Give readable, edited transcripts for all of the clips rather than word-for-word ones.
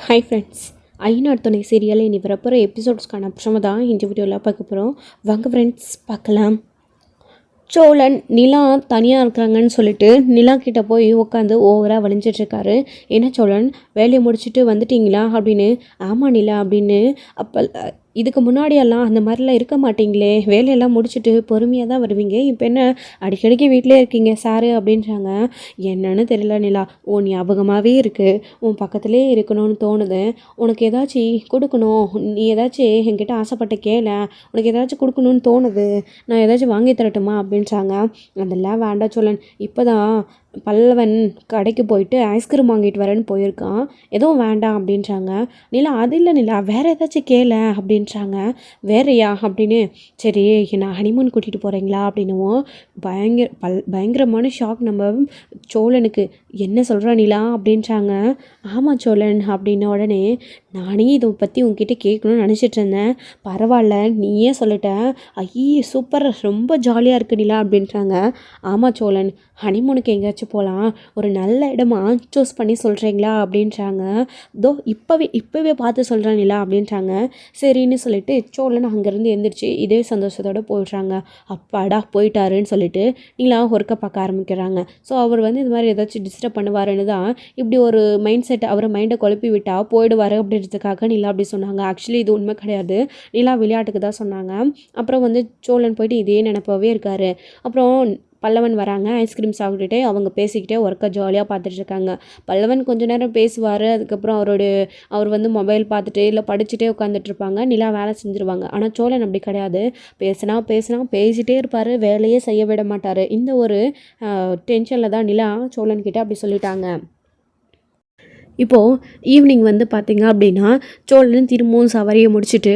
Hi friends, ஐநாடு துணை serial இனி வரப்போகிற எபிசோட்ஸ்க்கான அப்புறமா தான் இந்த வீடியோவில் பார்க்க போகிறோம். வாங்க ஃப்ரெண்ட்ஸ் பார்க்கலாம். சோழன் நிலா தனியாக இருக்காங்கன்னு சொல்லிட்டு நிலா கிட்டே போய் உட்காந்து ஓவராக வலிஞ்சிட்ருக்காரு. என்ன சோழன், வேலையை முடிச்சுட்டு வந்துட்டிங்களா அப்படின்னு. ஆமாம் நிலா அப்படின்னு. அப்போ இதுக்கு முன்னாடியெல்லாம் அந்த மாதிரிலாம் இருக்க மாட்டிங்களே, வேலையெல்லாம் முடிச்சுட்டு பொறுமையாக தான் வருவீங்க, இப்போ என்ன அடிக்கடிக்கு வீட்டிலே இருக்கீங்க சாரு அப்படின்றாங்க. என்னன்னு தெரியல நிலா, உன் ஞாபகமாகவே இருக்குது, உன் பக்கத்துலேயே இருக்கணும்னு தோணுது, உனக்கு ஏதாச்சும் கொடுக்கணும், நீ ஏதாச்சும் என்கிட்ட ஆசைப்பட்ட கேள, உனக்கு ஏதாச்சும் கொடுக்கணும்னு தோணுது, நான் ஏதாச்சும் வாங்கி தரட்டுமா அப்படின்றாங்க. அதெல்லாம் வேண்டாம் சோழன், இப்போ தான் பல்லவன் கடைக்கு போயிட்டு ஐஸ்கிரீம் வாங்கிட்டு வரேன்னு போயிருக்கான், எதுவும் வேண்டாம் அப்படின்றாங்க. நிலா அது இல்லை நிலா, வேறு ஏதாச்சும் கேள அப்படின்றாங்க. வேறையா அப்படின்னு. சரி நான் ஹனிமூன் கூட்டிகிட்டு போகிறீங்களா அப்படின்னுவோம். பயங்கரமான ஷாக் நம்ம சோழனுக்கு. என்ன சொல்கிற நிலா அப்படின்றாங்க. ஆமாம் சோழன் அப்படின்ன உடனே, நானே இதை பற்றி உங்ககிட்ட கேட்கணும்னு நினச்சிட்டு இருந்தேன், பரவாயில்ல நீயே சொல்லிட்ட, ஐயே சூப்பர், ரொம்ப ஜாலியாக இருக்கு நிலா அப்படின்றாங்க. ஆமாம் சோழன், ஹனிமூனுக்கு எங்கேயாச்சும் போகலாம், ஒரு நல்ல இடமா சூஸ் பண்ணி சொல்கிறீங்களா அப்படின்றாங்க. இப்போவே பார்த்து சொல்கிறேன் நிலா அப்படின்றாங்க. சரின்னு சொல்லிட்டு சோழன் அங்கேருந்து எழுந்திரிச்சு இதே சந்தோஷத்தோடு போயிடுறாங்க. அப்பாடா போயிட்டாருன்னு சொல்லிட்டு நிலா ஒர்க்கை பார்க்க ஆரம்பிக்கிறாங்க. ஸோ அவர் இது மாதிரி ஏதாச்சும் டிஸ்டர்ப் பண்ணுவாருன்னு தான் இப்படி ஒரு மைண்ட் செட் அவர் மைண்டை குழப்பி விட்டால் போயிடுவார் அப்படின்றதுக்காக நிலா அப்படி சொன்னாங்க. ஆக்சுவலி இது உண்மை கிடையாது, நிலா விளையாட்டுக்கு தான் சொன்னாங்க. அப்புறம் சோழன் போயிட்டு இதே நினைப்பாவே இருக்கார். அப்புறம் பல்லவன் வராங்க, ஐஸ்கிரீம் சாப்பிட்டுட்டே அவங்க பேசிக்கிட்டே ஒர்க்கை ஜாலியாக பார்த்துட்ருக்காங்க. பல்லவன் கொஞ்ச நேரம் பேசுவார், அதுக்கப்புறம் அவர் மொபைல் பார்த்துட்டு இல்லை படிச்சுட்டே உட்காந்துட்ருப்பாங்க. நிலா வேலை செஞ்சுருவாங்க. ஆனால் சோழன் அப்படி கிடையாது, பேசினா பேசிகிட்டே இருப்பார், வேலையே செய்ய விட மாட்டார். இந்த ஒரு டென்ஷனில் தான் நிலா சோழன்கிட்ட அப்படி சொல்லிட்டாங்க. இப்போது ஈவினிங் பார்த்திங்க அப்படின்னா சோழன் திரும்பவும் சவாரியை முடிச்சுட்டு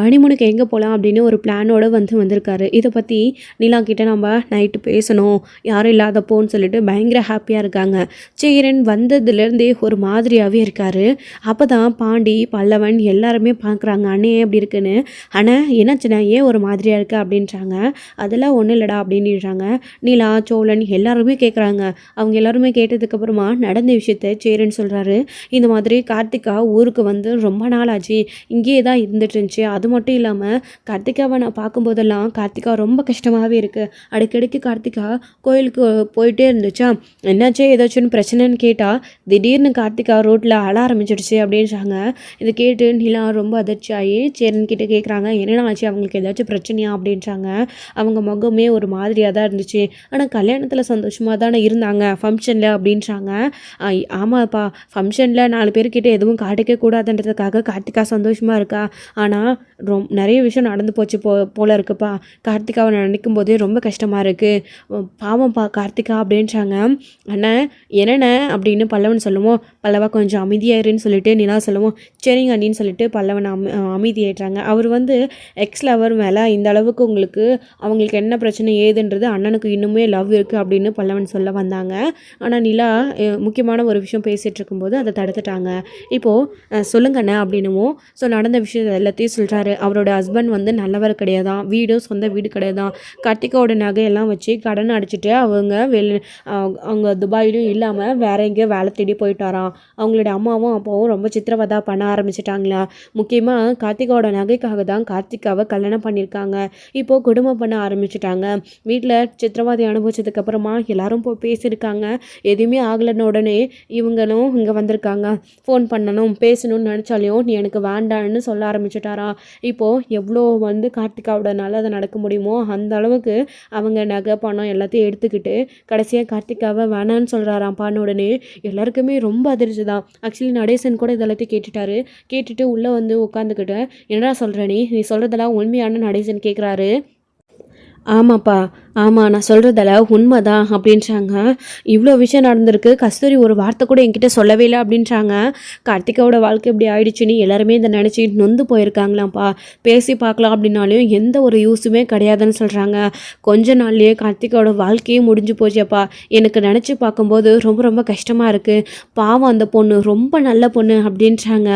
ஹனிமூனுக்கு எங்கே போகலாம் அப்படின்னு ஒரு பிளானோடு வந்திருக்காரு. இதை பற்றி நிலா கிட்டே நம்ம நைட்டு பேசணும், யாரும் இல்லாதப்போன்னு சொல்லிட்டு பயங்கர ஹாப்பியாக இருக்காங்க. சேரன் வந்ததுலேருந்தே ஒரு மாதிரியாகவே இருக்கார். அப்போ தான் பாண்டி பல்லவன் எல்லாருமே பார்க்குறாங்க, அண்ணே எப்படி இருக்குன்னு. ஆனால் என்னாச்சுன்னா ஏன் ஒரு மாதிரியாக இருக்குது அப்படின்றாங்க. அதெல்லாம் ஒன்றும் இல்லைடா அப்படின்றாங்க. நிலா சோழன் எல்லாருமே கேட்குறாங்க. அவங்க எல்லாருமே கேட்டதுக்கப்புறமா நடந்த விஷயத்த சேரன் சொல்கிறாரு. இந்த மாதிரி கார்த்திகா ஊருக்கு ரொம்ப நாள் ஆச்சு, இங்கேயே தான் இருந்துட்டு இருந்துச்சு. அது மட்டும் இல்லாமல் கார்த்திகாவை நான் பார்க்கும்போதெல்லாம் கார்த்திகா ரொம்ப கஷ்டமாகவே இருக்குது. அடிக்கடிக்கு கார்த்திகா கோயிலுக்கு போயிட்டே இருந்துச்சா, என்னாச்சே ஏதாச்சும் பிரச்சனைன்னு கேட்டால் திடீர்னு கார்த்திகா ரோட்டில் அழ ஆரம்பிச்சிடுச்சு அப்படின்றாங்க. இதை கேட்டு நிலா ரொம்ப அதிர்ச்சியாகி சேரன் கிட்டே கேட்குறாங்க, என்னென்ன ஆச்சு, அவங்களுக்கு ஏதாச்சும் பிரச்சனையா அப்படின்றாங்க. அவங்க முகமே ஒரு மாதிரியாக தான் இருந்துச்சு. ஆனால் கல்யாணத்தில் சந்தோஷமாக தானே இருந்தாங்க ஃபங்க்ஷனில் அப்படின்றாங்க. ஆமாப்பா, ஃபங்க்ஷனில் 4 பேர்கிட்ட எதுவும் காட்டிக்க கூடாதுன்றதுக்காக கார்த்திகா சந்தோஷமாக இருக்கா. ஆனால் நிறைய விஷயம் நடந்து போச்சு போல இருக்குப்பா, கார்த்திகாவை நினைக்கும் போதே ரொம்ப கஷ்டமாக இருக்குது, பாவம்ப்பா கார்த்திகா அப்படின்றாங்க. அண்ணன் என்னென்ன அப்படின்னு பல்லவன் சொல்லுவோம். பல்லவா கொஞ்சம் அமைதியாயிருன்னு சொல்லிட்டு நிலா சொல்லுவோம். சரிங்க அண்ணின்னு சொல்லிட்டு பல்லவன் அமைதியாயிடுறாங்க. அவர் எக்ஸ் லவர் மேலே இந்த அளவுக்கு அவங்களுக்கு என்ன பிரச்சனை ஏதுன்றது அண்ணனுக்கு இன்னுமே லவ் இருக்குது அப்படின்னு பல்லவன் சொல்ல வந்தாங்க. ஆனால் நிலா முக்கியமான ஒரு விஷயம் பேசிகிட்டு இருக்கும்போது அதை தடுத்துட்டாங்க. இப்போது சொல்லுங்கண்ணே அப்படின்னுவோம். ஸோ நடந்த விஷயம் எல்லாத்தையும் சொல்கிறாரு. அவரோட ஹஸ்பண்ட் நல்லவர் கிடையாதான், சொந்த வீடு கிடையாதான், கார்த்திகாவோட நகையெல்லாம் வச்சு கடன் அடிச்சுட்டு அவங்க துபாயிலும் இல்லாமல் வேற எங்கேயோ வேலை தேடி போயிட்டாராம். அவங்களோட அம்மாவும் அப்பாவும் ரொம்ப சித்திரவதா பண்ண ஆரம்பிச்சிட்டாங்களா. முக்கியமாக கார்த்திகாவோட நகைக்காக தான் கார்த்திகாவை கல்யாணம் பண்ணியிருக்காங்க. இப்போது குடும்பம் பண்ண ஆரம்பிச்சிட்டாங்க. வீட்டில் சித்திரவதை அனுபவிச்சதுக்கப்புறமா எல்லாரும் போய் பேசியிருக்காங்க. எதுவுமே ஆகலைன்னு உடனே இவங்களும் இங்கே வந்திருக்காங்க. ஃபோன் பண்ணணும் பேசணும்னு நினச்சாலையும் நீ எனக்கு வேண்டான்னு சொல்ல ஆரம்பிச்சிட்டாரா. இப்போது எவ்வளோ கார்த்திகாவோடனால அதை நடக்க முடியுமோ அந்த அளவுக்கு அவங்க நகை பணம் எல்லாத்தையும் எடுத்துக்கிட்டு கடைசியாக கார்த்திகாவை வேணான்னு சொல்கிறாராம். பான உடனே எல்லாருக்குமே ரொம்ப அதிர்ச்சி தான். ஆக்சுவலி நடேசன் கூட இதெல்லாத்தையும் கேட்டுட்டு உள்ளே உட்காந்துக்கிட்டு, என்னடா சொல்கிற நீ சொல்கிறதெல்லாம் உண்மையான நடேசன் கேட்குறாரு. ஆமாப்பா, ஆமாம் நான் சொல்கிறதெல்லாம் உண்மை தான் அப்படின்றாங்க. இவ்வளோ விஷயம் நடந்திருக்கு, கஸ்தூரி ஒரு வார்த்தை கூட என்கிட்ட சொல்லவே இல்லை அப்படின்றாங்க. கார்த்திகாவோட வாழ்க்கை இப்படி ஆயிடுச்சுன்னு எல்லாருமே இதை நினச்சி நொந்து போயிருக்காங்களாம்ப்பா. பேசி பார்க்கலாம் அப்படின்னாலும் எந்த ஒரு யூஸுமே கிடையாதுன்னு சொல்கிறாங்க. கொஞ்ச நாள்லேயே கார்த்திகாவோட வாழ்க்கையே முடிஞ்சு போச்சப்பா. எனக்கு நினச்சி பார்க்கும்போது ரொம்ப ரொம்ப கஷ்டமாக இருக்குது. பாவம் அந்த பொண்ணு ரொம்ப நல்ல பொண்ணு அப்படின்றாங்க.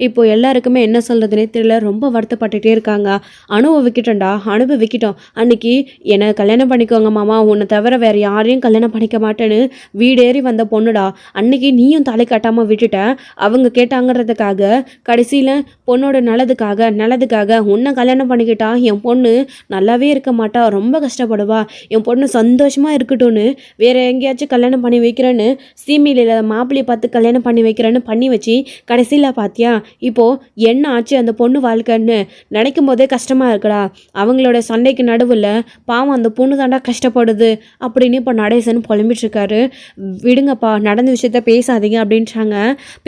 இப்போ எல்லாருக்குமே என்ன சொல்கிறதுனே தெரியல, ரொம்ப வருத்தப்பட்டுகிட்டே இருக்காங்க. அனுபவிக்கிட்டோம், அன்னைக்கு என்னை கல்யாணம் பண்ணிக்கோங்க மாமா, உன்னை தவிர வேறு யாரையும் கல்யாணம் பண்ணிக்க மாட்டேன்னு வீடேறி வந்த பொண்ணுடா. அன்னைக்கு நீயும் தலை கட்டாமல் விட்டுட்ட. அவங்க கேட்டாங்கிறதுக்காக கடைசியில் பொண்ணோட நல்லதுக்காக உன்னை கல்யாணம் பண்ணிக்கிட்டா என் பொண்ணு நல்லாவே இருக்க மாட்டா, ரொம்ப கஷ்டப்படுவா. என் பொண்ணு சந்தோஷமாக இருக்கட்டும்னு வேற எங்கேயாச்சும் கல்யாணம் பண்ணி வைக்கிறேன்னு சீமையில் மாப்பிள்ளையை பார்த்து கல்யாணம் பண்ணி வைக்கிறேன்னு பண்ணி வச்சு கடைசியில் பார்த்தியா இப்போது என்ன ஆச்சு அந்த பொண்ணு வாழ்க்கைன்னு நினைக்கும் போதே கஷ்டமாக இருக்குடா. அவங்களோட சண்டைக்கு நடுவில் பாவம் அந்த பொண்ணு தாண்டா கஷ்டப்படுது அப்படின்னு இப்போ நடேசன் புலம்பிட்டுருக்காரு. விடுங்கப்பா, நடந்த விஷயத்த பேசாதீங்க அப்படின்றாங்க.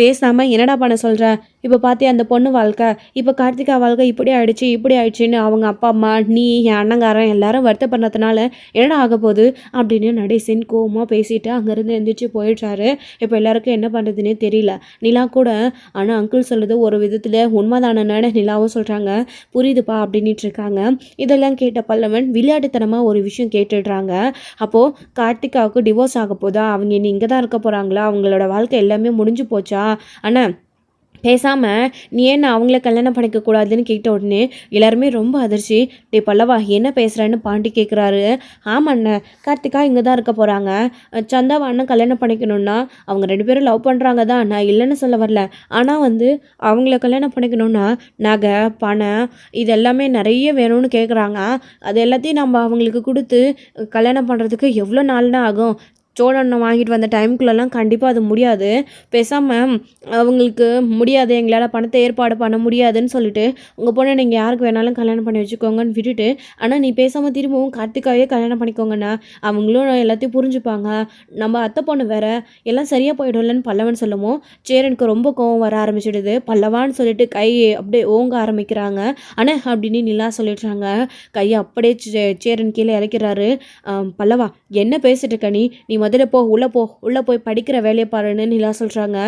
பேசாமல் என்னடா பண்ண சொல்கிற, இப்போ பார்த்தியா அந்த பொண்ணு வாழ்க்கை, இப்போ கார்த்திகா வாழ்க்கை இப்படி ஆயிடுச்சுன்னு அவங்க அப்பா அம்மா நீ என் அண்ணங்காரன் எல்லாரும் வருத்தப்படுறதுனால என்னடா ஆக போகுது அப்படின்னு நடேசன் கோவமாக பேசிட்டு அங்கேருந்து எந்திரிச்சு போயிடுறாரு. இப்போ எல்லாருக்கும் என்ன பண்ணுறதுன்னே தெரியல. நிலா கூட ஆனால் அங்கிள் சொல்கிறது ஒரு விதத்தில் உண்மைதானன்னு நிலாவும் சொல்கிறாங்க. புரியுதுப்பா அப்படின்ட்டு இருக்காங்க. இதெல்லாம் கேட்ட பல்லவன் விளையாட்டுத்தனமாக ஒரு விஷயம் கேட்டுடுறாங்க. அப்போது கார்த்திகாவுக்கு டிவோர்ஸ் ஆக போதா, அவங்க இனி இங்கே தான் இருக்க போகிறாங்களா, அவங்களோட வாழ்க்கை எல்லாமே முடிஞ்சு போச்சா, ஆனால் பேசாமல் நீ ஏன் அவங்கள கல்யாணம் பண்ணிக்கக்கூடாதுன்னு கேட்ட உடனே எல்லாருமே ரொம்ப அதிர்ச்சி. டே பல்லவா என்ன பேசுகிறேன்னு பாண்டி கேட்குறாரு. ஆமாண்ண, கார்த்திகா இங்கே தான் இருக்க போகிறாங்க. சந்தாவை அண்ணன் கல்யாணம் பண்ணிக்கணுன்னா அவங்க 2 பேரும் லவ் பண்ணுறாங்க தான், நான் இல்லைன்னு சொல்ல வரல. ஆனால் அவங்கள கல்யாணம் பண்ணிக்கணுன்னா நகை பணம் இது எல்லாமே நிறைய வேணும்னு கேட்குறாங்க. அது எல்லாத்தையும் நம்ம அவங்களுக்கு கொடுத்து கல்யாணம் பண்ணுறதுக்கு எவ்வளோ நாள்னா ஆகும். சோழன் வாங்கிட்டு வந்த டைமுக்குள்ளெல்லாம் கண்டிப்பாக அது முடியாது. பேசாமல் அவங்களுக்கு முடியாது, எங்களால் பணத்தை ஏற்பாடு பண்ண முடியாதுன்னு சொல்லிட்டு உங்கள் பொண்ணை நீங்கள் யாருக்கு வேணாலும் கல்யாணம் பண்ணி வச்சுக்கோங்கன்னு விட்டுட்டு, ஆனால் நீ பேசாமல் திரும்பவும் கார்த்திகாவே கல்யாணம் பண்ணிக்கோங்கண்ணா, அவங்களும் எல்லாத்தையும் புரிஞ்சுப்பாங்க, நம்ம அத்தை பொண்ணு வேற, எல்லாம் சரியாக போயிடும்லன்னு பல்லவன் சொல்லவும் சேரனுக்கு ரொம்ப கோவம் வர ஆரம்பிச்சிடுது. பல்லவான்னு சொல்லிட்டு கை அப்படியே ஓங்க ஆரம்பிக்கிறாங்க. ஆனால் அப்படின்னு நிலா சொல்லிடுறாங்க. கையை அப்படியே சேரன் கீழே இறக்கிறாரு. பல்லவா என்ன பேசிட்டு இருக்க நீ முதல்ல உள்ளே போய் படிக்கிற வேலையை பாருன்னு நிலா சொல்கிறாங்க.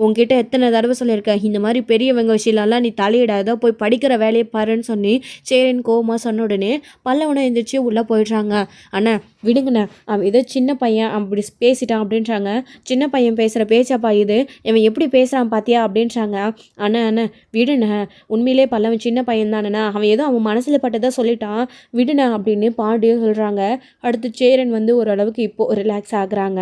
உங்ககிட்ட எத்தனை தடவை சொல்லியிருக்கேன், இந்த மாதிரி பெரியவங்க விஷயம்லாம் நீ தலையிடாத, போய் படிக்கிற வேலையை பாருன்னு சொல்லி சேரன் கோவமாக சொன்ன உடனே பல்லவனை எழுந்திரிச்சு உள்ளே போயிடுறாங்க. அண்ணா விடுங்கண்ணே, அவன் ஏதோ சின்ன பையன் அப்படி பேசிட்டான் அப்படின்றாங்க. சின்ன பையன் பேசுகிற பேச்சாப்பா இது, இவன் எப்படி பேசுகிறான் பார்த்தியா அப்படின்றாங்க. அண்ணா விடுண்ணே, உண்மையிலே பல்லவன் சின்ன பையன் தானேண்ணா, அவன் ஏதோ அவன் மனசில் பட்டதை சொல்லிட்டான், விடுண்ணே அப்படின்னு பாண்டியும் சொல்கிறாங்க. அடுத்து சேரன் ஓரளவுக்கு இப்போது ரிலாக்ஸ் ஆகுறாங்க.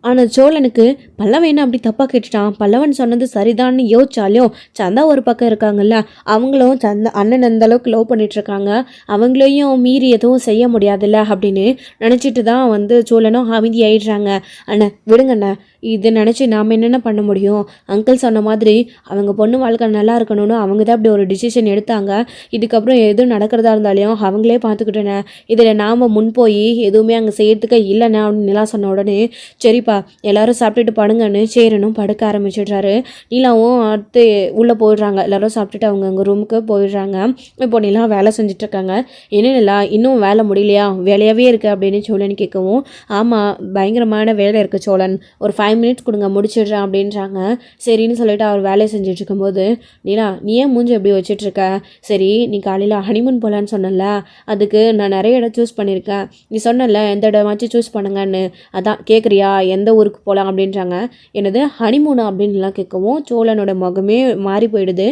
ஆனால் சோழனுக்கு பல்லவன் என்ன அப்படி தப்பாக கேட்டுட்டான், பல்லவன் சொன்னது சரிதான்னு யோசிச்சாலும் சந்தா ஒரு பக்கம் இருக்காங்கல்ல, அவங்களும் அண்ணன் அந்த அளவுக்கு லவ் பண்ணிகிட்ருக்காங்க, அவங்களையும் மீறி எதுவும் செய்ய முடியாதுல்ல அப்படின்னு நினச்சிட்டு தான் சோழனும் அமைதி ஆயிடுறாங்க. அண்ணா விடுங்கண்ணா, இது நினச்சி நாம் என்னென்ன பண்ண முடியும், அங்கிள் சொன்ன மாதிரி அவங்க பொண்ணு வாழ்க்கை நல்லா இருக்கணும்னு அவங்க தான் அப்படி ஒரு டிசிஷன் எடுத்தாங்க, இதுக்கப்புறம் எதுவும் நடக்கிறதா இருந்தாலையும் அவங்களே பார்த்துக்கிட்டேனே, இதில் நாம் முன் போய் எதுவுமே அங்கே செய்யறதுக்கு இல்லைண்ணே அப்படின்னு நிலா சொன்ன உடனே சரிப்பா எல்லாரும் சாப்பிட்டுட்டு படுங்கன்னு சேரனும் படுக்க ஆரம்பிச்சிடுறாரு. நிலாவும் அடுத்து உள்ளே போயிடுறாங்க. எல்லாரும் சாப்பிட்டுட்டு அவங்க அங்கே ரூமுக்கு போயிடுறாங்க. இப்போ நிலா வேலை செஞ்சிட்ருக்காங்க. என்ன நிலா இன்னும் வேலை முடியலையா, வேலையாகவே இருக்குது அப்படின்னு சோழன் கேட்கவும், ஆமாம் பயங்கரமான வேலை இருக்குது சோழன், ஒரு 5 மினிட்ஸ் கொடுங்க முடிச்சிடுறேன் அப்படின்றாங்க. சரின்னு சொல்லிட்டு அவர் வேலையை செஞ்சுட்டு இருக்கும்போது, நிலா நீ ஏன் மூஞ்சி எப்படி வச்சிட்ருக்க, சரி நீ காலையில் ஹனிமூன் போகலான்னு சொன்னல, அதுக்கு நான் நிறைய இடம் சூஸ் பண்ணியிருக்கேன், நீ சொன்னல எந்த இடமாச்சும் சூஸ் பண்ணுங்கன்னு, அதான் கேட்குறியா எந்த ஊருக்கு போகலாம் அப்படின்றாங்க. என்னது ஹனிமூனா அப்படின்லாம் கேட்கவும் சோழனோட முகமே மாறி போயிடுது.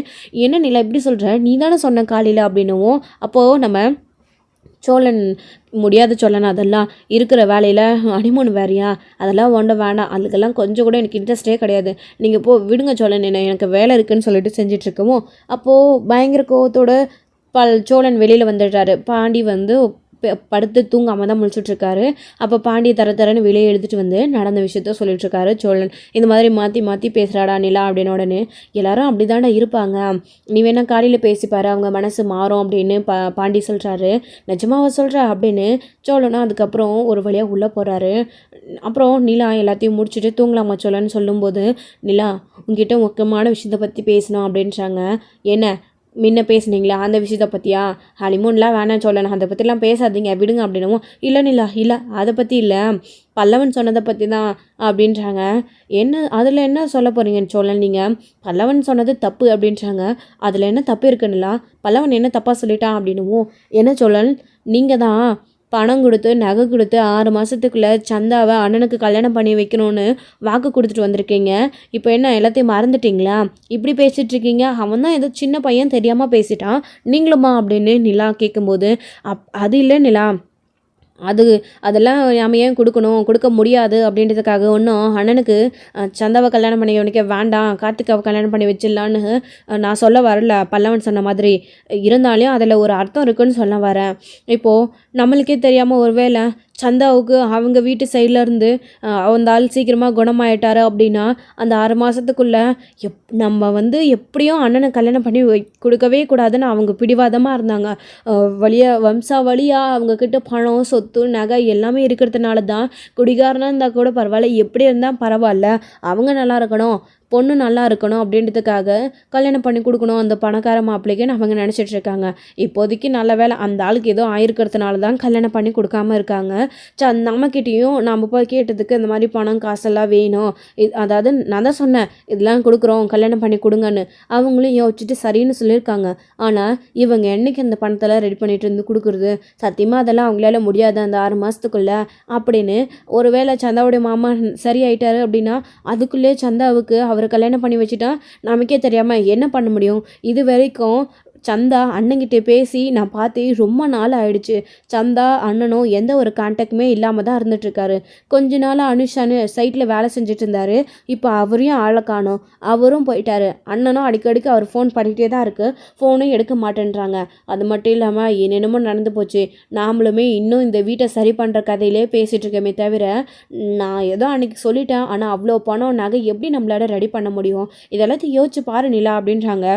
என்ன நிலா இப்படி சொல்கிற, நீ தானே சொன்ன காலையில் அப்படின்னுவும், அப்போது நம்ம சோழன் முடியாத சோழன் அதெல்லாம் இருக்கிற வேலையில் ஹனிமூன் வேறையா, அதெல்லாம் ஒன்றும் வேணாம், அதுக்கெல்லாம் கொஞ்சம் கூட எனக்கு இன்ட்ரெஸ்டே கிடையாது, நீங்கள் விடுங்க சோழன், எனக்கு வேலை இருக்குதுன்னு சொல்லிட்டு செஞ்சிட்ருக்கவும் அப்போது பயங்கர கோவத்தோட சோழன் வெளியில் வந்துடுறாரு. பாண்டி படுத்து தூங்காமல் தான் முழிச்சுட்ருக்காரு. அப்போ பாண்டியை தரன்னு வெளியே எழுதிட்டு நடந்த விஷயத்த சொல்லிட்டுருக்காரு சோழன். இந்த மாதிரி மாற்றி பேசுகிறாடா நிலா அப்படின்னு உடனே எல்லாரும் அப்படி தாண்டா இருப்பாங்க, நீ வேணா காலையில் பேசிப்பாரு அவங்க மனசு மாறும் அப்படின்னு பாண்டி சொல்கிறாரு. நிஜமாவ சொல்கிற அப்படின்னு சோழனும் அதுக்கப்புறம் ஒரு வழியாக உள்ளே போகிறாரு. அப்புறம் நிலா எல்லாத்தையும் முடிச்சுட்டு தூங்கலாமா சோழன் சொல்லும்போது, நிலா உங்ககிட்ட முக்கியமான விஷயத்தை பற்றி பேசணும் அப்படின்றாங்க. என்ன முன்ன பேசுனீங்களா அந்த விஷயத்தை பற்றியா, ஹனிமூன்லாம் வேணாம் சோழன், அதை பற்றிலாம் பேசாதீங்க விடுங்க அப்படின்னவும், இல்லை நிலா இல்லை அதை பற்றி இல்லை, பல்லவன் சொன்னதை பற்றி தான் அப்படின்றாங்க. என்ன அதில் என்ன சொல்ல போகிறீங்கன்னு சோழன், நீங்கள் பல்லவன் சொன்னது தப்பு அப்படின்றாங்க. அதில் என்ன தப்பு இருக்குன்னுலா, பல்லவன் என்ன தப்பாக சொல்லிட்டான் அப்படின்னுவும், என்ன சோழன் நீங்கள் தான் பணம் கொடுத்து நகை கொடுத்து 6 மாதத்துக்குள்ளே சந்தாவை அண்ணனுக்கு கல்யாணம் பண்ணி வைக்கணும்னு வாக்கு கொடுத்துட்டு வந்திருக்கீங்க, இப்போ என்ன எல்லாத்தையும் மறந்துட்டிங்களா, இப்படி பேசிகிட்ருக்கீங்க, அவன் தான் ஏதோ சின்ன பையன் தெரியாமல் பேசிட்டான், நீங்களுமா அப்படின்னு நிலா கேட்கும்போது, அது இல்லை நிலா அது அதெல்லாம் நாம ஏன் கொடுக்கணும், கொடுக்க முடியாது அப்படின்றதுக்காக ஒன்றும் அண்ணனுக்கு சந்தாவை கல்யாணம் பண்ணி வைக்க வேண்டாம், கார்த்திகாவை கல்யாணம் பண்ணி வச்சிடலான்னு நான் சொல்ல வரல. பல்லவன் சொன்ன மாதிரி இருந்தாலும் அதில் ஒரு அர்த்தம் இருக்குன்னு சொல்ல வரேன். இப்போது நம்மளுக்கே தெரியாமல் ஒருவேளை சந்தாவுக்கு அவங்க வீட்டு சைடில் இருந்து அந்த ஆள் சீக்கிரமாக குணமாயிட்டாரு அப்படின்னா அந்த 6 மாதத்துக்குள்ளே நம்ம வந்து எப்படியும் அண்ணனை கல்யாணம் பண்ணி கொடுக்கவே கூடாதுன்னு அவங்க பிடிவாதமாக இருந்தாங்க. வம்சாவளியாக அவங்கக்கிட்ட பணம் சொத்து நகை எல்லாமே இருக்கிறதுனால தான் குடிகாரனாக இருந்தால் கூட பரவாயில்ல, எப்படி இருந்தால் பரவாயில்ல, அவங்க நல்லா இருக்கணும், பொண்ணு நல்லா இருக்கணும் அப்படின்றதுக்காக கல்யாணம் பண்ணி கொடுக்கணும் அந்த பணக்கார மாப்பிள்ளைக்குன்னு அவங்க நினச்சிட்டு இருக்காங்க. இப்போதைக்கு நல்ல வேலை அந்த ஆளுக்கு ஏதோ ஆயிருக்கிறதுனால தான் கல்யாணம் பண்ணி கொடுக்காம இருக்காங்க. நம்மக்கிட்டேயும் நம்ம போய் கேட்டதுக்கு இந்த மாதிரி பணம் காசெல்லாம் வேணும், அதாவது நான் தான் சொன்னேன் இதெல்லாம் கொடுக்குறோம் கல்யாணம் பண்ணி கொடுங்கன்னு, அவங்களும் யோசிச்சுட்டு சரின்னு சொல்லியிருக்காங்க. ஆனால் இவங்க என்னைக்கு அந்த பணத்தெல்லாம் ரெடி பண்ணிட்டு இருந்து கொடுக்குறது, சத்தியமாக அதெல்லாம் அவங்களால முடியாது அந்த 6 மாதத்துக்குள்ளே அப்படின்னு. ஒருவேளை சந்தாவுடைய மாமா சரியாயிட்டாரு அப்படின்னா அதுக்குள்ளே சந்தாவுக்கு அவரை கல்யாணம் பண்ணி வச்சுட்டா நமக்கே தெரியாமல் என்ன பண்ண முடியும்? இது வரைக்கும் சந்தா அண்ணங்கிட்ட பேசி நான் பார்த்து ரொம்ப நாள் ஆயிடுச்சு. சந்தா அண்ணனும் எந்த ஒரு கான்டாக்டுமே இல்லாமல் தான் இருந்துகிட்ருக்காரு. கொஞ்ச நாளாக அனுஷான்னு சைட்டில் வேலை செஞ்சுட்டு இருந்தார். இப்போ அவரையும் ஆளை காணோம், அவரும் போயிட்டாரு. அண்ணனும் அடிக்கடிக்கு அவர் ஃபோன் பண்ணிகிட்டே தான் இருக்குது, ஃபோனும் எடுக்க மாட்டேன்றாங்க. அது மட்டும் இல்லாமல் என்னென்னமோ நடந்து போச்சு. நாமளுமே இன்னும் இந்த வீட்டை சரி பண்ணுற கதையிலே பேசிகிட்டு இருக்கேமே தவிர நான் ஏதோ அன்றைக்கி சொல்லிட்டேன், ஆனால் அவ்வளோ பணம் நகை எப்படி நம்மளால ரெடி பண்ண முடியும்? இதெல்லாத்தையும் யோசிச்சு பாரு நிலா அப்படின்றாங்க.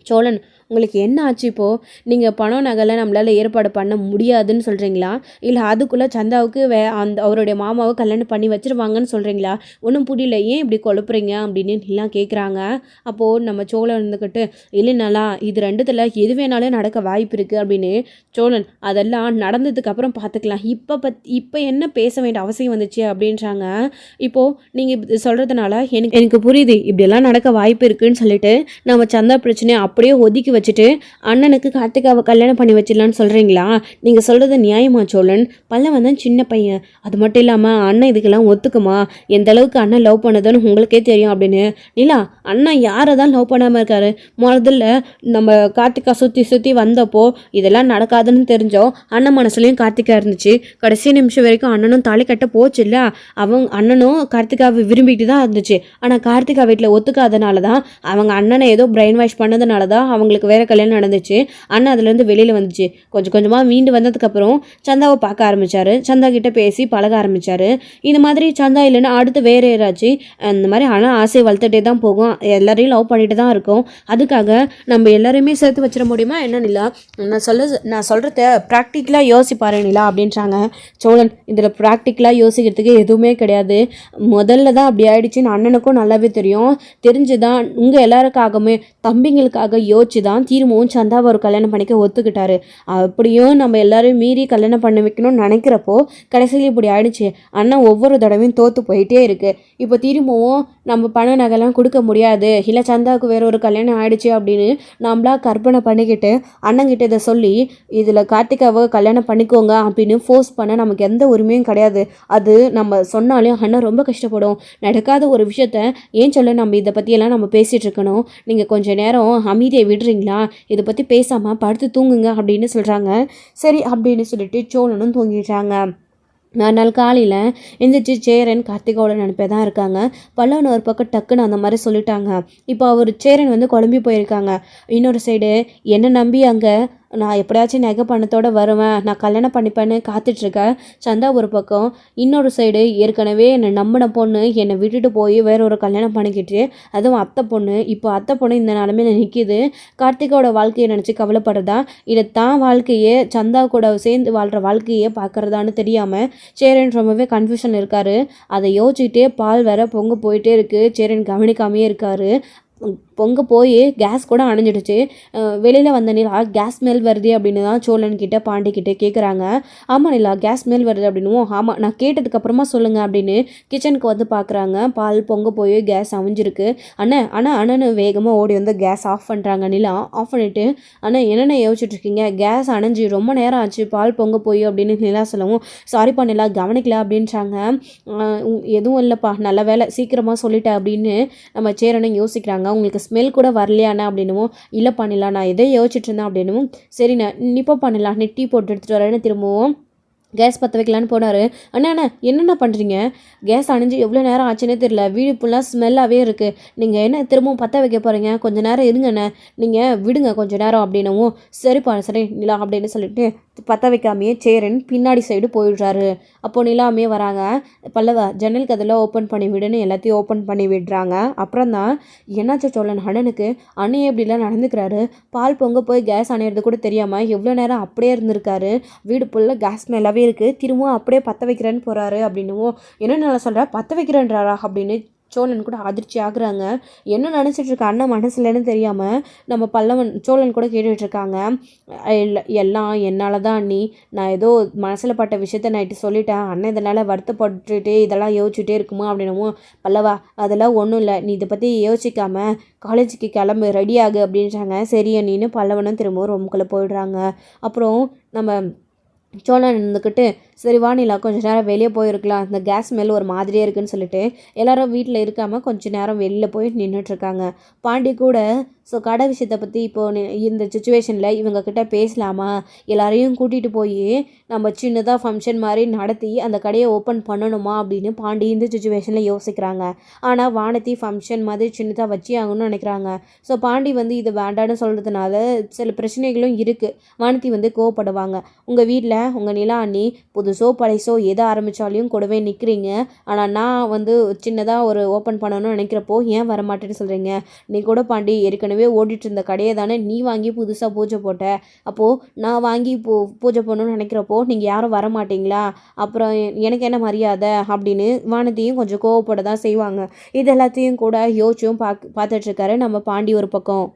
சோழன், உங்களுக்கு என்ன ஆச்சு இப்போது? நீங்கள் பணம் நகைலாம் நம்மளால் ஏற்பாடு பண்ண முடியாதுன்னு சொல்கிறீங்களா, இல்லை அதுக்குள்ளே சந்தாவுக்கு அவருடைய மாமாவை கல்யாணம் பண்ணி வச்சுருவாங்கன்னு சொல்கிறீங்களா? ஒன்றும் புரியல, ஏன் இப்படி குழப்புறீங்க அப்படின்னு எல்லாம் கேட்குறாங்க. அப்போது நம்ம சோழன் இருந்துக்கிட்டு இல்லைனாலா இது ரெண்டுத்தில் எது வேணாலும் நடக்க வாய்ப்பு இருக்குது அப்படின்னு. சோழன், அதெல்லாம் நடந்ததுக்கப்புறம் பார்த்துக்கலாம், இப்போ என்ன பேச வேண்டிய அவசியம் வந்துச்சு அப்படின்றாங்க. இப்போது நீங்கள் சொல்கிறதுனால எனக்கு புரியுது இப்படியெல்லாம் நடக்க வாய்ப்பு இருக்குதுன்னு சொல்லிட்டு நம்ம சந்தா பிரச்சனையை அப்படியே ஒதுக்கி வச்சுட்டு அண்ணனுக்கு கார்த்திகாவை கல்யாணம் பண்ணி வச்சிடலான்னு சொல்கிறீங்களா? நீங்கள் சொல்கிறது நியாயமா சோழன்? பல்லவன் தான் சின்ன பையன், அது மட்டும் இல்லாமல் அண்ணன் இதுக்கெல்லாம் ஒத்துக்குமா? எந்த அளவுக்கு அண்ணன் லவ் பண்ணதுன்னு உங்களுக்கே தெரியும் அப்படின்னு. நிலா, அண்ணன் யாரை தான் லவ் பண்ணாமல் இருக்காரு? முதல்ல நம்ம கார்த்திகா சுற்றி வந்தப்போ இதெல்லாம் நடக்காதுன்னு தெரிஞ்சோம், அண்ணன் மனசுலையும் கார்த்திகா இருந்துச்சு. கடைசி நிமிஷம் வரைக்கும் அண்ணனும் தாலி கட்ட போச்சு இல்லை, அண்ணனும் கார்த்திகாவை விரும்பிட்டு தான் இருந்துச்சு. ஆனால் கார்த்திகா வீட்டில் ஒத்துக்காதனால தான், அவங்க அண்ணனை ஏதோ பிரெயின் வாஷ் பண்ணதுனால தான் அவங்களுக்கு வேறு கல்யாணம் நடந்துச்சு. அண்ணன் அதுலேருந்து வெளியில் வந்துச்சு. கொஞ்சம் கொஞ்சமாக மீண்டு வந்ததுக்கப்புறம் சந்தாவை பார்க்க ஆரம்பித்தார், சந்தா கிட்டே பேசி பழக ஆரம்பித்தார். இந்த மாதிரி சந்தா இல்லைன்னா அடுத்து வேறு யாராச்சு அந்த மாதிரி ஆனால் ஆசையை வளர்த்துட்டே தான் போகும், எல்லாரையும் லவ் பண்ணிட்டு தான் இருக்கும். அதுக்காக நம்ம எல்லாரையுமே சேர்த்து வச்சிட முடியுமா என்ன நிலா? நான் சொல்கிறத ப்ராக்டிக்கலாக யோசிப்பாரு நிலா அப்படின்றாங்க. சோழன், இதில் ப்ராக்டிக்கலாக யோசிக்கிறதுக்கு எதுவுமே கிடையாது. முதல்ல தான் அப்படி ஆயிடுச்சுன்னு அண்ணனுக்கும் நல்லாவே தெரியும். தெரிஞ்சு தான் உங்கள் எல்லாருக்காகவுமே தம்பிங்களுக்காக யோசிச்சு தான் திரும்பவும் சந்தாவை ஒரு கல்யாணம் பண்ணிக்க ஒத்துக்கிட்டாரு. அப்படியும் நம்ம எல்லாரும் மீறி கல்யாணம் பண்ண வைக்கணும்னு நினைக்கிறப்போ கடைசியில் இப்படி ஆயிடுச்சு. அண்ணன் ஒவ்வொரு தடவையும் தோற்று போயிட்டே இருக்கு. இப்போ திரும்பவும் நம்ம பண நகைலாம் கொடுக்க முடியாது, இல்லை சந்தாவுக்கு வேற ஒரு கல்யாணம் ஆயிடுச்சு அப்படின்னு நம்மளா கற்பனை பண்ணிக்கிட்டு அண்ணங்கிட்ட இதை சொல்லி இதில் கார்த்திகாவை கல்யாணம் பண்ணிக்கோங்க அப்படின்னு ஃபோர்ஸ் பண்ண நமக்கு எந்த உரிமையும் கிடையாது. அது நம்ம சொன்னாலும் அண்ணன் ரொம்ப கஷ்டப்படும். நடக்காத ஒரு விஷயத்த ஏன் சொல்ல நம்ம இதை பற்றியெல்லாம் நம்ம பேசிகிட்டு இருக்கணும்? நீங்கள் கொஞ்சம் நேரம் அமைதியை விடுறீங்களா? இதை பற்றி பேசாமல் படுத்து தூங்குங்க அப்படின்னு சொல்கிறாங்க. சரி அப்படின்னு சொல்லிட்டு சோழனும் தூங்கிட்டாங்க. மறுநாள் காலையில் எந்திரிச்சு சேரன் கார்த்திகாவோட நினைப்பே தான் இருக்காங்க. பல்லவன் ஒரு பக்கம் டக்குன்னு அந்த மாதிரி சொல்லிட்டாங்க. இப்போ அவர் சேரன் வந்து குழம்பி போயிருக்காங்க. இன்னொரு சைடு என்னை நம்பி அங்கே நான் எப்படியாச்சும் நகை பணத்தோடு வருவேன், நான் கல்யாணம் பண்ணிப்பேன்னு காத்துட்ருக்கேன் சந்தா ஒரு பக்கம். இன்னொரு சைடு ஏற்கனவே என்னை நம்பின பொண்ணு என்னை விட்டுட்டு போய் வேற ஒரு கல்யாணம் பண்ணிக்கிட்டு, அதுவும் அத்தை பொண்ணு. இப்போ அத்தை பொண்ணு இந்த நிலமையில நிற்கிது. கார்த்திகாவோட வாழ்க்கையை நினச்சி கவலைப்படுறதா, இதை தான் வாழ்க்கையே சந்தா கூட சேர்ந்து வாழ்கிற வாழ்க்கையே பார்க்குறதான்னு தெரியாமல் சேரன் ரொம்பவே கன்ஃபியூஷன் இருக்கார். அதை யோசிச்சுட்டே பால் வேற பொங்க போயிட்டே இருக்குது. சேரன் கவனிக்காமையே இருக்கார். பொங்க போய் கேஸ் கூட அணைஞ்சிடுச்சு. வெளியில் வந்த நிலா கேஸ் ஸ்மெல் வருது அப்படின்னு தான் சோழன்கிட்ட பாண்டிக்கிட்ட கேட்குறாங்க. ஆமாம் நிலா கேஸ் ஸ்மெல் வருது அப்படின்னுவோம். ஆமாம் நான் கேட்டதுக்கப்புறமா சொல்லுங்கள் அப்படின்னு கிச்சனுக்கு வந்து பார்க்குறாங்க. பால் பொங்க போய் கேஸ் அமைஞ்சிருக்கு. அண்ணன்னு வேகமாக ஓடி வந்து கேஸ் ஆஃப் பண்ணுறாங்க. நிலா ஆஃப் பண்ணிவிட்டு அண்ணன் என்னென்ன யோசிச்சுட்ருக்கீங்க, கேஸ் அணைஞ்சி ரொம்ப நேரம் ஆச்சு பால் பொங்க போய் அப்படின்னு நிலா சொல்லவும், சாரிப்பா நிலா கவனிக்கல அப்படின்றாங்க. எதுவும் இல்லைப்பா நல்ல வேலை சீக்கிரமாக சொல்லிட்டேன் அப்படின்னு நம்ம சேரனும் யோசிக்கிறாங்க. உங்களுக்கு ஸ்மெல் கூட வரலையாண்ணா அப்படின்னும், இல்லை பண்ணலாம் நான் எதை யோசிச்சுட்டு இருந்தேன் அப்படின்னும், சரி நான் இப்போ பண்ணலாம் நீ டீ போட்டு எடுத்துகிட்டு வரேன்னு திரும்பவும் கேஸ் பற்ற வைக்கலான்னு போனார். அண்ணா அண்ணா என்னென்ன பண்ணுறீங்க? கேஸ் அணைஞ்சு எவ்வளோ நேரம் ஆச்சுன்னே தெரியல, வீடு ஃபுல்லாக ஸ்மெல்லாகவே இருக்குது, நீங்கள் என்ன திரும்பவும் பற்ற வைக்க போகிறீங்க? கொஞ்சம் நேரம் இருங்கண்ணே, நீங்கள் விடுங்க கொஞ்சம் நேரம் அப்படின்னவும், சரிப்பா சரி நிலா அப்படின்னு சொல்லிட்டு பற்ற வைக்காமையே சேரன் பின்னாடி சைடு போயிடுறாரு. அப்போது நிலாமே வராங்க. பல்லவா ஜன்னல் கதெல்லாம் ஓப்பன் பண்ணி விடுன்னு எல்லாத்தையும் ஓப்பன் பண்ணி விடுறாங்க. அப்புறம் தான் என்னாச்சு சோழன் அண்ணனுக்கு, அண்ணையே இப்படிலாம் நடந்துக்கிறாரு, பால் பொங்க போய் கேஸ் அணையிறது கூட தெரியாமல் எவ்வளோ நேரம் அப்படியே இருந்திருக்காரு, வீடு ஃபுல்லாக கேஸ் மேலாவே இருக்குது, திரும்பவும் அப்படியே பற்ற வைக்கிறேன்னு போகிறாரு அப்படின்னுவும், என்ன நல்லா சொல்கிறா பற்ற வைக்கிறேன்றாரா அப்படின்னு சோழன் கூட அதிர்ச்சி ஆகுறாங்க. என்ன நினச்சிட்டு இருக்க அண்ணன் மனசுலன்னு தெரியாமல் நம்ம பல்லவன் சோழன் கூட கேட்டுட்ருக்காங்க. எல்லாம் என்னால் தான் அண்ணி, நான் ஏதோ மனசில் பட்ட விஷயத்த நைட்டு சொல்லிட்டேன், அண்ணன் இதனால் வருத்தப்பட்டுட்டு இதெல்லாம் யோசிச்சுட்டே இருக்குமா அப்படின்னவும், பல்லவா அதெல்லாம் ஒன்றும் இல்லை, நீ இதை பற்றி யோசிக்காமல் காலேஜுக்கு கிளம்பு ரெடியாகு அப்படின்றாங்க. சரி அண்ணின்னு பல்லவனும் திரும்பவும் ரூமுக்குள்ளே போயிடுறாங்க. அப்புறம் நம்ம சோழன் இருந்துக்கிட்டு, சரி வானிலா கொஞ்சம் நேரம் வெளியே போயிருக்கலாம், இந்த கேஸ் ஸ்மெல் ஒரு மாதிரியே இருக்குன்னு சொல்லிட்டு எல்லாரும் வீட்டில் இருக்காமல் கொஞ்சம் நேரம் வெளியில் போய் நின்றுட்டுருக்காங்க. பாண்டி கூட ஸோ கடை விஷயத்தை பற்றி இப்போது இந்த சுச்சுவேஷனில் இவங்கக்கிட்ட பேசலாமா, எல்லாரையும் கூட்டிகிட்டு போய் நம்ம சின்னதாக ஃபங்க்ஷன் மாதிரி நடத்தி அந்த கடையை ஓப்பன் பண்ணணுமா அப்படின்னு பாண்டி இந்த சுச்சுவேஷனில் யோசிக்கிறாங்க. ஆனால் வானதி ஃபங்க்ஷன் மாதிரி சின்னதாக வச்சு ஆகணும்னு நினைக்கிறாங்க. ஸோ பாண்டி வந்து இது வேண்டான்னு சொல்கிறதுனால சில பிரச்சனைகளும் இருக்குது. வானதி கோவப்படுவாங்க. உங்கள் வீட்டில் உங்கள் நிலா அண்ணி புதுசோ பழைசோ எதை ஆரம்பித்தாலையும் கூடவே நிற்கிறீங்க, ஆனால் நான் சின்னதாக ஒரு ஓப்பன் பண்ணணும்னு நினைக்கிறப்போ ஏன் வரமாட்டேன்னு சொல்கிறீங்க? நீ கூட பாண்டி ஏற்கனவே ஓடிட்டு இருந்த கடையை தானே நீ வாங்கி புதுசாக பூஜை போட்ட, அப்போது நான் வாங்கி பூஜை பண்ணணும்னு நினைக்கிறப்போ நீங்கள் யாரும் வரமாட்டிங்களா? அப்புறம் எனக்கு என்ன மரியாதை அப்படின்னு வானதியும் கொஞ்சம் கோவப்பட தான் செய்வாங்க. இது எல்லாத்தையும் கூட யோசிச்சும் பார்த்துட்ருக்காரு நம்ம பாண்டி. ஒரு பக்கம்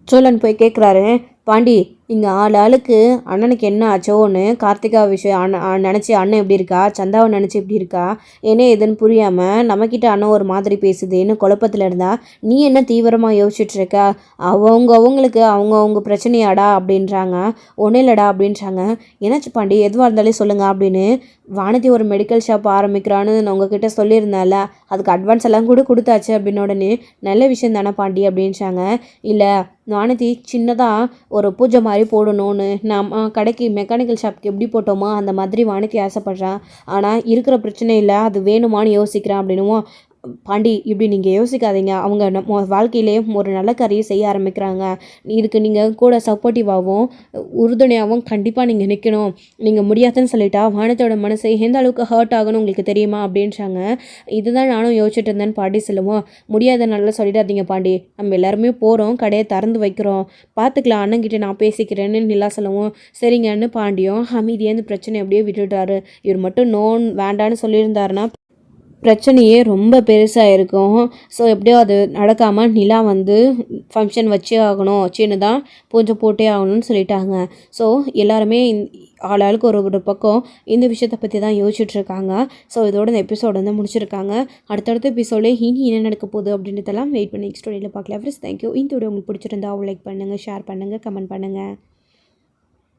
சோழன் போய் கேட்குறாரு, பாண்டி இங்கே ஆளுக்கு அண்ணனுக்கு என்ன ஆச்சோன்னு கார்த்திகா விஷயம் நினச்சி அண்ணன் எப்படி இருக்கா, சந்தாவை நினச்சி எப்படி இருக்கா, என்ன எதுன்னு புரியாமல் நம்மக்கிட்ட அண்ணன் ஒரு மாதிரி பேசுதுன்னு குழப்பத்தில் இருந்தா நீ என்ன தீவிரமாக யோசிச்சுட்ருக்கா, அவங்களுக்கு அவங்க பிரச்சனையாடா அப்படின்றாங்க. ஒன்றும் இல்லைடா அப்படின்றாங்க. என்னாச்சு பாண்டி எதுவாக இருந்தாலே சொல்லுங்கள் அப்படின்னு. வானதி ஒரு மெடிக்கல் ஷாப் ஆரம்பிக்கிறான்னு நான் உங்ககிட்ட சொல்லியிருந்தேன்ல, அதுக்கு அட்வான்ஸ் எல்லாம் கூட கொடுத்தாச்சு அப்படின்னு உடனே, நல்ல விஷயம் தானே பாண்டி அப்படின்றாங்க. இல்லை வானதி சின்னதாக ஒரு பூஜை மாதிரி போடணும்னு நம்ம கடைக்கு மெக்கானிக்கல் ஷாப்புக்கு எப்படி போட்டோமோ அந்த மாதிரி வானதி ஆசைப்பட்றான், ஆனால் இருக்கிற பிரச்சனை இல்லை அது வேணுமான்னு யோசிக்கிறேன் அப்படின்னுவோம். பாண்டி இப்படி நீங்கள் யோசிக்காதீங்க, அவங்க நம்ம வாழ்க்கையிலே ஒரு நல்ல காரியை செய்ய ஆரம்பிக்கிறாங்க, இதுக்கு நீங்கள் கூட சப்போர்ட்டிவாகவும் உறுதுணையாகவும் கண்டிப்பாக நீங்கள் நிற்கணும், நீங்கள் முடியாதுன்னு சொல்லிட்டா வானத்தோட மனசை எந்த அளவுக்கு ஹர்ட் ஆகணும் உங்களுக்கு தெரியுமா அப்படின்றாங்க. இதுதான் நானும் யோசிச்சுட்டு இருந்தேன்னு பாண்டி சொல்லுவோம். முடியாத நல்லா சொல்லிடாதீங்க பாண்டி, நம்ம எல்லாருமே போகிறோம், கடையை திறந்து வைக்கிறோம், பார்த்துக்கலாம், அண்ணன்கிட்ட நான் பேசிக்கிறேன்னு நிலா சொல்லுவோம். சரிங்கன்னு பாண்டியும் அமைதியாக இந்த பிரச்சனை அப்படியே விட்டுட்டாரு. இவர் மட்டும் நோன் வேண்டான்னு சொல்லியிருந்தாருன்னா பிரச்சனையே ரொம்ப பெருசாக இருக்கும். ஸோ எப்படியோ அது நடக்காமல் நிலா ஃபங்க்ஷன் வச்சே ஆகணும், சின்னதாக பூஜை போட்டே ஆகணும்னு சொல்லிட்டாங்க. ஸோ எல்லாருமே ஆளாளுக்கு ஒரு பக்கம் இந்த விஷயத்தை பற்றி தான் யோசிச்சுட்ருக்காங்க. ஸோ இதோட இந்த எபிசோடு முடிச்சிருக்காங்க. அடுத்தடுத்த எபிசோடே இனி என்ன நடக்க போகுது அப்படின்றதெல்லாம் வெயிட் பண்ணி நெக்ஸ்ட் வீடியோவில் பார்க்கலாம். Friends thank you. இந்த வீடியோ உங்களுக்கு பிடிச்சிருந்தா லைக் பண்ணுங்கள், ஷேர் பண்ணுங்கள், கமெண்ட் பண்ணுங்கள்.